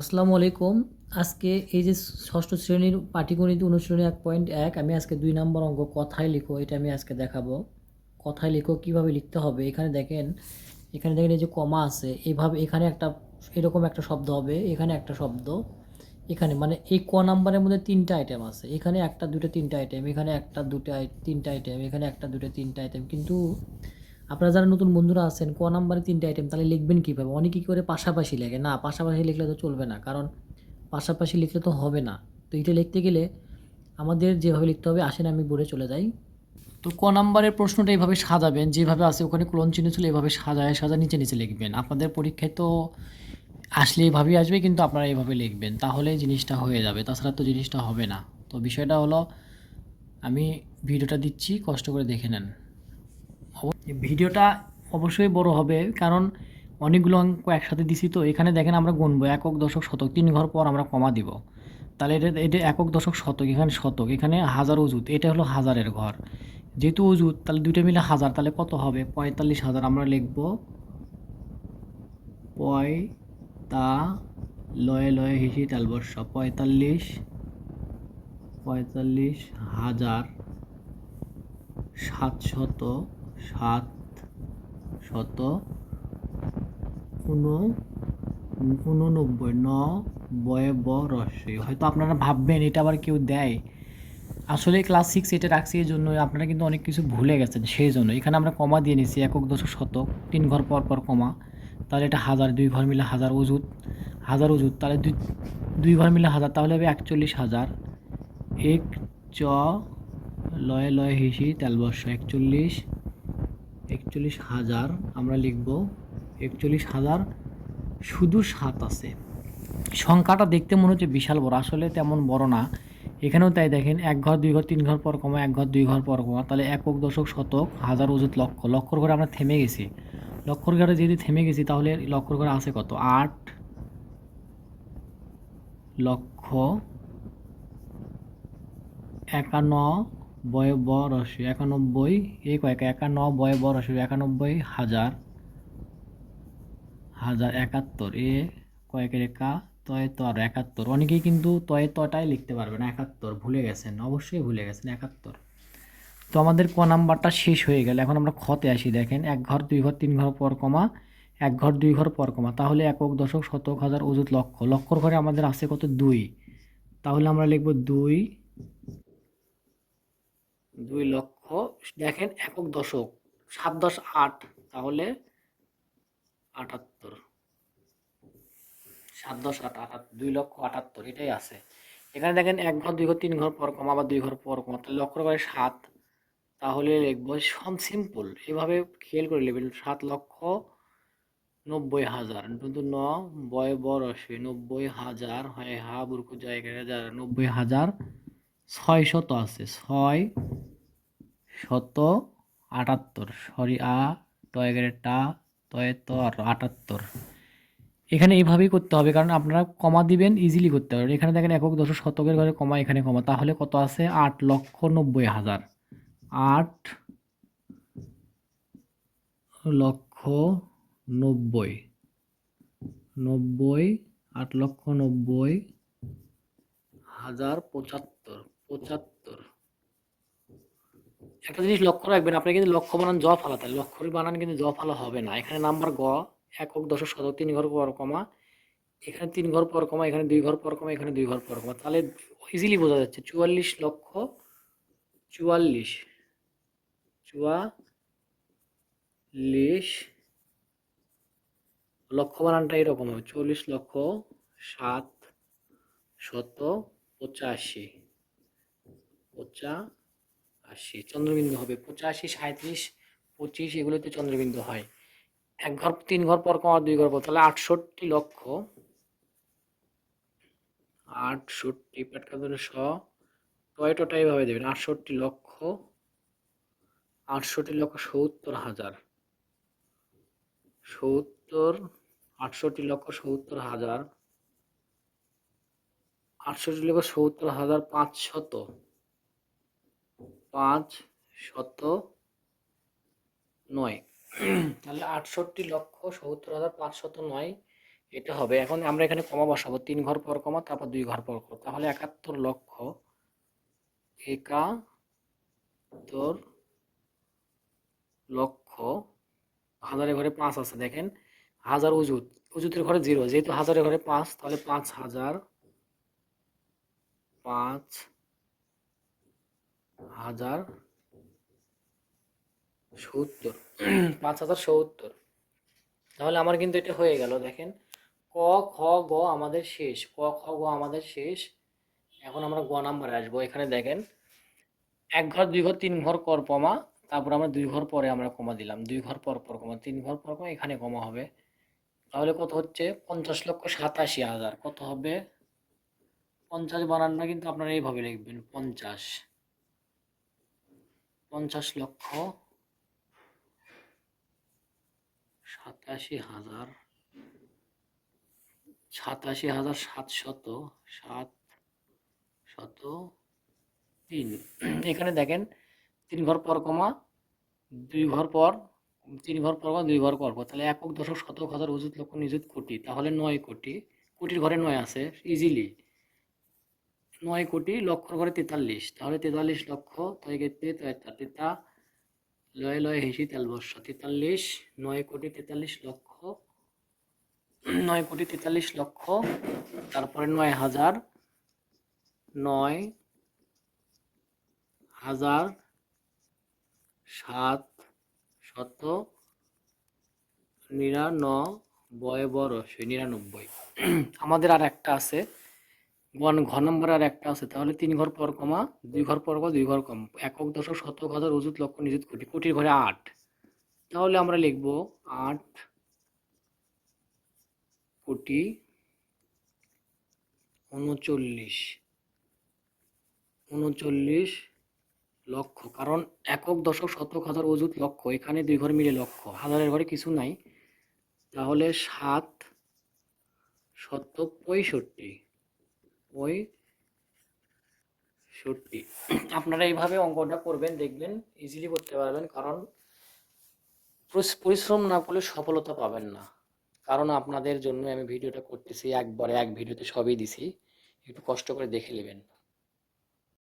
আসসালামু আলাইকুম। আজকে এই যে ষষ্ঠ শ্রেণীর পাটিগণিত অনুশীলনী 1.1 আমি আজকে 2 নম্বর অঙ্ক কথায় লিখো এটা আমি আজকে দেখাবো। কথায় লিখো কিভাবে লিখতে হবে। এখানে দেখেন এই যে কমা আছে, এইভাবে এখানে একটা এরকম একটা শব্দ হবে, এখানে একটা শব্দ, এখানে মানে এই ক নাম্বারের মধ্যে 3টা আইটেম আছে। এখানে 1টা 2টা 3টা আইটেম, এখানে 1টা 2টা 3টা আইটেম, এখানে 1টা 2টা 3টা আইটেম। কিন্তু আপনারা যারা নতুন বন্ধুরা আছেন ক নাম্বারে 3টা আইটেম, তাহলে লিখবেন কীভাবে? অনেকে কী করে পাশাপাশি লেখে, না পাশাপাশি লিখলে তো চলবে না, কারণ পাশাপাশি লিখলে তো হবে না। তো এটা লিখতে গেলে আমাদের যেভাবে লিখতে হবে, আসেন আমি বোর্ডে চলে যাই। তো ক নাম্বারের প্রশ্নটা এইভাবে সাজাবেন, যেভাবে আছে ওখানে কোলন চিহ্ন ছিল, এভাবে সাজায় নিচে নিচে লিখবেন। আপনাদের পরীক্ষায় তো আসলে এইভাবেই আসবে, কিন্তু আপনারা এইভাবে লিখবেন, তাহলে জিনিসটা হয়ে যাবে, তাছাড়া তো জিনিসটা হবে না। তো বিষয়টা হলো, আমি ভিডিওটা দিচ্ছি, কষ্ট করে দেখে নেন। ভিডিওটা অবশ্যই বড় হবে, কারণ অনেকগুলো অঙ্ক একসাথে দিছি। তো এখানে দেখেন আমরা গুনবো একক দশক শতক, 3 ঘর পর আমরা কমা দিব। তাহলে এটা একক দশক শতক, এখানে শতক, এখানে হাজার অযুত, এটা হলো হাজারের ঘর। যেহেতু অযুত, তাহলে দুইটা মিলে হাজার, তাহলে কত হবে? 45,000। আমরা লিখব লয়ে লয়ে হিসি তালবর্ষ 45,789 বয়ে ব রস্যই। হয়তো আপনারা ভাববেন এটা আবার কেউ দেয়, আসলে ক্লাস 6 এটা রাখছি এই জন্য, আপনারা কিন্তু অনেক কিছু ভুলে গেছেন, সেই জন্য এখানে আমরা কমা দিয়ে নিচ্ছি, একক দশক শতক, 3 ঘর পর পর কমা। তাহলে এটা হাজার, 2 ঘর মিলে হাজার অযুত, তাহলে দুই ঘর মিলে হাজার, তাহলে হবে 41,000। এক চ লয়ে লয়ে হিসি তেলবর্ষ 41,000 আমরা লিখব 41,000। শুধু 7 আছে। সংখ্যাটা দেখতে মনে হচ্ছে বিশাল বড়, আসলে তেমন বড় না। এখানেও তাই, দেখেন 1 ঘর 2 ঘর 3 ঘর পর কমা, 1 ঘর 2 ঘর পর কমা, তাহলে একক দশক শতক হাজার অযুত লক্ষ, লক্ষর ঘরে আমরা থেমে গেছি। লক্ষর ঘরে যদি থেমে গেছি, তাহলে লক্ষর ঘরে আছে কত? 8 লক্ষ 91 ব রস্য 91, এই কয়েক 91 ব রস্য 91,000 71, এ কয়েকের একা তয় তো আর 71। অনেকেই কিন্তু তয়ে তটাই লিখতে পারবে না, 71 ভুলে গেছেন, অবশ্যই ভুলে গেছেন 71। তো আমাদের ক নাম্বারটা শেষ হয়ে গেল। এখন আমরা খতে আসি। দেখেন 1 ঘর 2 ঘর 3 ঘর পর কমা, 1 ঘর 2 ঘর পর কমা, তাহলে একক দশক শতক হাজার অযুত লক্ষ, লক্ষর ঘরে আমাদের আছে কত? 2। তাহলে আমরা লিখব 2 লক্ষ। দেখেন একক দশক 7 10 8, তাহলে 78, 7 10 8 78, 2 লক্ষ 78, এটাই আছে। এখানে দেখেন 1 ঘর 2 ঘর 3 ঘর পর কমা, আবার 2 ঘর পর কমা, তাহলে লক্ষর ঘরে 7, তাহলে লিখবো সব সিম্পল, এভাবে খেয়াল করে নেবেন। 7,90,000 কিন্তু বয় বড় আসবে 90,000, হয় হা বুরকু জায়গায় 90,000 600 আছে, 678, সরি টয়গের টা তয় তো আর 78। এখানে এইভাবেই করতে হবে, কারণ আপনারা কমা দিবেন, ইজিলি করতে পারবেন। এখানে দেখেন একক দশক শতকের ঘরে কমা, এখানে কমা, তাহলে কত আছে? 8,90,000, 8,90,000, 8,90,075, 75। একটা জিনিস লক্ষ্য রাখবেন, আপনি কিন্তু লক্ষ্য বানান জ ফালাতে, লক্ষ্যর বানান কিন্তু জ ফালা হবে না। এখানে নাম্বার গ, একক দশক শতক 3 ঘর পর কমা, এখানে 3 ঘর পর কমা, এখানে 2 ঘর পর কমা, এখানে 2 ঘর পর কমা, তাহলে ইজিলি বোঝা যাচ্ছে 44 লক্ষ্য বানানটা এরকম হবে 44,785 চন্দ্রবিন্দু হবে 85, 37, 25, এগুলোতে চন্দ্রবিন্দু হয়। 1 ঘর 3 ঘর পর কমা, 2 ঘর পর, তাহলে 68 পেটকা ধরে টয়টা এইভাবে দেবেন 68,70,000, 68,70,000, 68,70,509। তাহলে 68,70,509 এটা হবে। এখন আমরা এখানে কমা বসাবো, 3 ঘর পর কমা, তারপর 2 ঘর পর কমা। তাহলে 71 লক্ষ 71 লক্ষ, হাজারের ঘরে 5 আছে দেখেন, হাজার অযুত, অযুতের ঘরে 0, যেহেতু হাজারের ঘরে 5, তাহলে 5000, 5070, 5070। তাহলে আমার কিন্তু এটা হয়ে গেল দেখেন। ক খ গ আমাদের শেষ, ক খ গ আমাদের শেষ। এখন আমরা গ নাম্বারে আসবো। এখানে দেখেন 1 ঘর 2 ঘর 3 ঘর পর কমা, তারপর আমরা 2 ঘর পরে আমরা কমা দিলাম, 2 ঘর পর পর কমা, 3 ঘর পর কমা, এখানে কমা হবে। তাহলে কত হচ্ছে? 50,87,000। কত হবে? 50 বানানটা কিন্তু আপনারা এইভাবে লিখবেন, 50, 50,87,000, 87,703। এখানে দেখেন 3 ঘর পর কমা, 2 ঘর পর, 3 ঘর পর কমা, 2 ঘর পর পর, তাহলে একক দশক শতক হাজার অযুত লক্ষ নিযুত কোটি, তাহলে 9 কোটি। কোটির ঘরে 9 আছে ইজিলি, 9 কোটি, লক্ষর ঘরে 43, তাহলে 43 লক্ষ, তাই ক্ষেত্রে তেতা লয় লয় হেসি তেল বর্ষা, 43, 9 কোটি 43 লক্ষ, 9 কোটি 43 লক্ষ, তারপরে 9,000, 9,799 বরশে 99। আমাদের আর একটা আছে, ঘ নম্বর আর একটা আছে, তাহলে 3 ঘর পর কমা, 2 ঘর পর কমা, 2 ঘর কম, একক দশক শতক হাজার অযুত লক্ষ নিযুত কোটি, কোটির ঘরে 8, তাহলে আমরা লিখব 8 কোটি 39 লক্ষ, কারণ একক দশক শতক হাজার অযুত লক্ষ, এখানে 2 ঘর মিলে লক্ষ, হাজারের ঘরে কিছু নাই, তাহলে 765। আপনারা এইভাবে অঙ্কটা করবেন, দেখবেন ইজিলি করতে পারবেন, কারণ পরিশ্রম না করলে সফলতা পাবেন না। কারণ আপনাদের জন্য আমি ভিডিওটা করতেছি, একবারে এক ভিডিওতে সবই দিছি, একটু কষ্ট করে দেখে নেবেন।